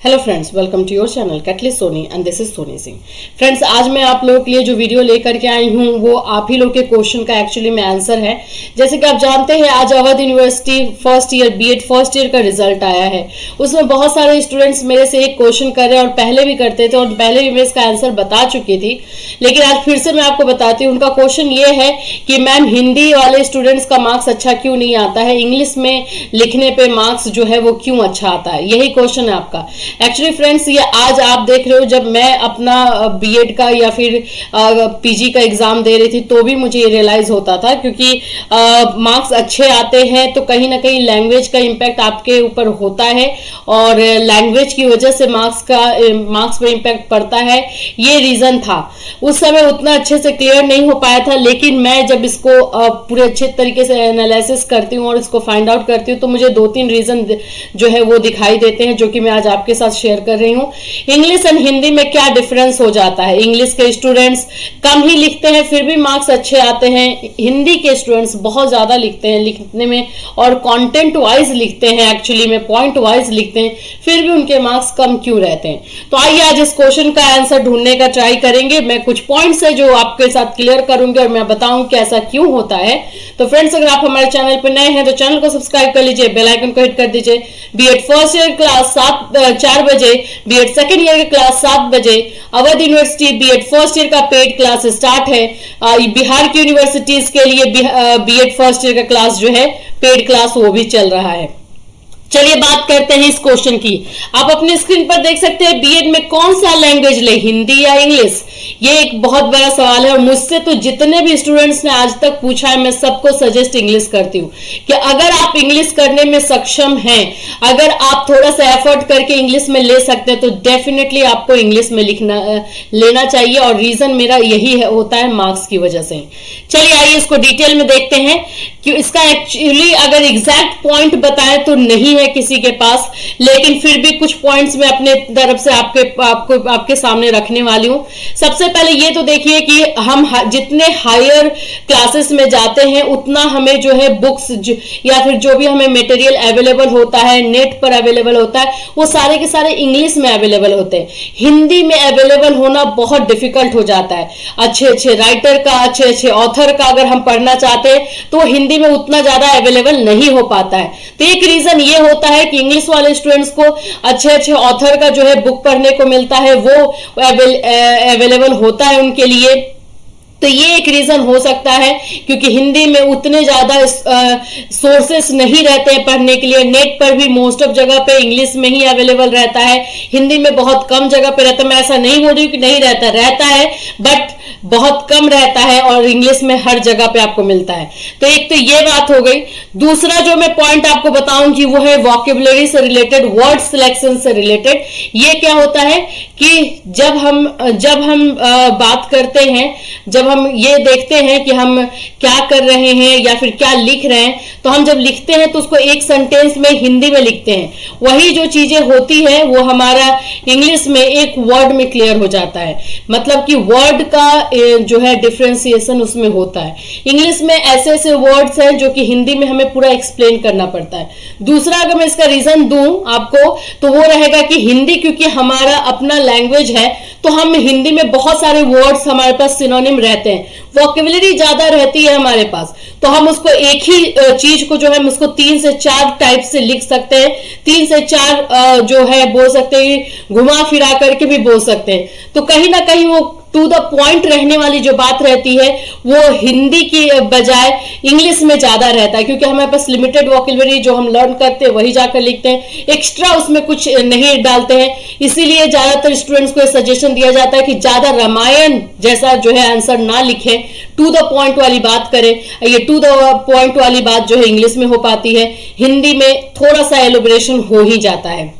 Hello friends, welcome to your channel catalyst Soni and this is Soni Singh. Friends, आज मैं आप लोगों के लिए जो वीडियो लेकर के आई हूँ वो आप ही लोग के क्वेश्चन का एक्चुअली में आंसर है। जैसे कि आप जानते हैं, आज Awadh university first year BEd first year का रिजल्ट आया है। उसमें बहुत सारे स्टूडेंट्स मेरे से एक क्वेश्चन कर रहे हैं और पहले भी करते थे और पहले भी मैं इसका आंसर बता चुकी थी, लेकिन आज फिर से मैं आपको बताती हूँ। उनका क्वेश्चन ये है कि मैम, हिंदी वाले स्टूडेंट्स का मार्क्स अच्छा क्यों नहीं आता है, इंग्लिश में लिखने पे मार्क्स जो है वो क्यों अच्छा आता है, यही क्वेश्चन है आपका। एक्चुअली फ्रेंड्स, ये आज आप देख रहे हो, जब मैं अपना बीएड का या फिर पीजी का एग्जाम दे रही थी तो भी मुझे ये रियलाइज होता था, क्योंकि मार्क्स अच्छे आते हैं तो कहीं ना कहीं लैंग्वेज का इम्पैक्ट आपके ऊपर होता है और लैंग्वेज की वजह से मार्क्स पे इम्पैक्ट पड़ता है। ये रीजन था। उस समय उतना अच्छे से क्लियर नहीं हो पाया था, लेकिन मैं जब इसको पूरे अच्छे तरीके से एनालिसिस करती हूँ और इसको फाइंड आउट करती हूँ तो मुझे 2-3 रीजन जो है वो दिखाई देते हैं, जो कि मैं आज आपके साथ शेयर कर रही हूँ। इंग्लिश एंड हिंदी में क्या डिफरेंस हो जाता है। इंग्लिश के स्टूडेंट्स कम ही लिखते हैं फिर भी मार्क्स अच्छे आते हैं, हिंदी के स्टूडेंट्स बहुत ज्यादा लिखते हैं लिखने में और कंटेंट वाइज लिखते हैं, एक्चुअली में पॉइंट वाइज लिखते हैं, फिर भी उनके मार्क्स कम क्यों रहते हैं। तो आइए आज इस क्वेश्चन का आंसर ढूंढने का ट्राई करेंगे। मैं कुछ पॉइंट्स है जो आपके साथ क्लियर करूंगी और मैं बताऊं कि ऐसा क्यों होता है। तो फ्रेंड्स, अगर आप हमारे चैनल पर नए हैं तो चैनल को सब्सक्राइब कर लीजिए, बेल आइकन को हिट कर दीजिए। बीएड फर्स्ट ईयर क्लास 4 बजे, बीएड सेकंड ईयर की क्लास 7 बजे, Awadh university BEd first year का पेड क्लास स्टार्ट है। बिहार की यूनिवर्सिटीज के लिए बीएड फर्स्ट ईयर का क्लास जो है पेड क्लास वो भी चल रहा है। चलिए बात करते हैं इस क्वेश्चन की। आप अपने स्क्रीन पर देख सकते हैं, बीएड में कौन सा लैंग्वेज ले, हिंदी या इंग्लिश। ये एक बहुत बड़ा सवाल है और मुझसे तो जितने भी स्टूडेंट्स ने आज तक पूछा है, मैं सबको सजेस्ट इंग्लिश करती हूँ कि अगर आप इंग्लिश करने में सक्षम हैं, अगर आप थोड़ा सा एफर्ट करके इंग्लिश में ले सकते हैं तो डेफिनेटली आपको इंग्लिश में लेना चाहिए और रीजन मेरा यही होता है, मार्क्स की वजह से। चलिए आइए इसको डिटेल में देखते हैं कि इसका एक्चुअली अगर एग्जैक्ट पॉइंट बताएं तो नहीं है किसी के पास, लेकिन फिर भी कुछ पॉइंट्स मैं अपने तरफ से आपके सामने रखने वाली हूं। सबसे पहले ये तो देखिए कि हम जितने हायर क्लासेस में जाते हैं उतना हमें जो है बुक्स या फिर जो भी हमें मटेरियल अवेलेबल होता है, नेट पर अवेलेबल होता है, वो सारे के सारे इंग्लिश में अवेलेबल होते हैं। हिंदी में अवेलेबल होना बहुत डिफिकल्ट हो जाता है। अच्छे राइटर का, अच्छे ऑथर का अगर हम पढ़ना चाहते हैं तो हिंदी में उतना ज्यादा अवेलेबल नहीं हो पाता है। तो एक रीजन ये होता है कि इंग्लिश वाले स्टूडेंट्स को अच्छे ऑथर का जो है बुक पढ़ने को मिलता है, वो अवेलेबल होता है उनके लिए। तो ये एक रीजन हो सकता है, क्योंकि हिंदी में उतने ज्यादा सोर्सेस नहीं रहते हैं पढ़ने के लिए। नेट पर भी मोस्ट ऑफ जगह पे इंग्लिश में ही अवेलेबल रहता है, हिंदी में बहुत कम जगह पे रहता है। मैं ऐसा नहीं बोल रही हूँ कि नहीं रहता है, बट बहुत कम रहता है और इंग्लिश में हर जगह पे आपको मिलता है। तो एक तो ये बात हो गई। दूसरा जो मैं पॉइंट आपको बताऊंगी वो है वोकेबुलरी से रिलेटेड, वर्ड सिलेक्शन से रिलेटेड। ये क्या होता है कि जब हम बात करते हैं, जब हम ये देखते हैं कि हम क्या कर रहे हैं या फिर क्या लिख रहे हैं, तो हम जब लिखते हैं तो उसको एक सेंटेंस में हिंदी में लिखते हैं। वही जो चीजें होती है वो हमारा इंग्लिश में एक वर्ड में क्लियर हो जाता है। मतलब कि वर्ड का जो है डिफरेंशिएशन उसमें होता है। इंग्लिश में ऐसे वर्ड्स हैं जो कि हिंदी में हमें पूरा एक्सप्लेन करना पड़ता है। दूसरा, अगर मैं इसका रीजन दूं आपको तो वो रहेगा कि हिंदी क्योंकि हमारा अपना लैंग्वेज है तो हम हिंदी में बहुत सारे वर्ड्स हमारे पास सिनोनिम रहते हैं, वोकेबुलरी ज्यादा रहती है हमारे पास, तो हम उसको एक ही चीज को जो है हम उसको 3 से 4 टाइप से लिख सकते हैं। 3 से 4 जो है बोल सकते हैं, घुमा फिरा करके भी बोल सकते हैं। तो कहीं ना कहीं वो टू द पॉइंट रहने वाली जो बात रहती है वो हिंदी की बजाय इंग्लिश में ज्यादा रहता है, क्योंकि हमारे पास लिमिटेड वोकेबुलरी जो हम लर्न करते हैं वही जाकर लिखते हैं, एक्स्ट्रा उसमें कुछ नहीं डालते हैं। इसीलिए ज्यादातर स्टूडेंट्स को सजेशन दिया जाता है कि ज्यादा रामायण जैसा जो है आंसर ना लिखें, टू द पॉइंट वाली बात करें। ये टू द पॉइंट वाली बात जो है इंग्लिश में हो पाती है, हिंदी में थोड़ा सा एलोबरेशन हो ही जाता है।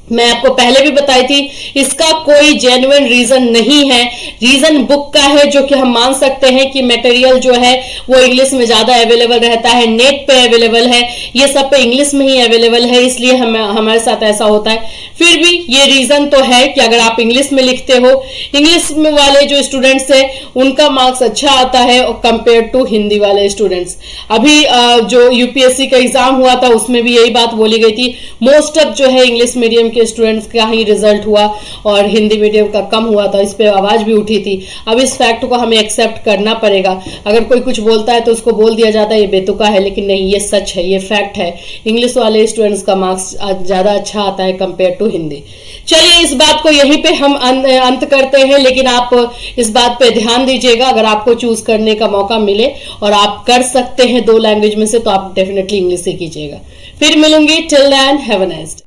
मैं आपको पहले भी बताई थी, इसका कोई जेन्युइन रीजन नहीं है। रीजन बुक का है, जो कि हम मान सकते हैं कि मटेरियल जो है वो इंग्लिश में ज्यादा अवेलेबल रहता है, नेट पे अवेलेबल है, ये सब पे इंग्लिश में ही अवेलेबल है, इसलिए हमारे साथ ऐसा होता है। फिर भी ये रीजन तो है कि अगर आप इंग्लिश में लिखते हो, इंग्लिश में वाले जो स्टूडेंट्स है उनका मार्क्स अच्छा आता है कंपेयर टू हिंदी वाले स्टूडेंट्स। अभी जो यूपीएससी का एग्जाम हुआ था उसमें भी यही बात बोली गई थी, मोस्ट ऑफ जो है इंग्लिश मीडियम के स्टूडेंट्स का ही रिजल्ट हुआ और हिंदी मीडियम का कम हुआ था, इस पे आवाज भी उठी थी। अब इस फैक्ट को हमें एक्सेप्ट करना पड़ेगा। अगर कोई कुछ बोलता है तो उसको बोल दिया जाता है ये बेतुका है, लेकिन नहीं, ये सच है, ये फैक्ट है। इंग्लिश वाले स्टूडेंट्स का मार्क्स ज्यादा अच्छा आता है कंपेयर टू हिंदी। चलिए इस बात को यहीं पे हम अंत करते हैं, लेकिन आप इस बात पे ध्यान दीजिएगा, अगर आपको चूज करने का मौका मिले और आप कर सकते हैं 2 लैंग्वेज में से, तो आप डेफिनेटली इंग्लिश से कीजिएगा। फिर मिलूंगी, till then have a nice day.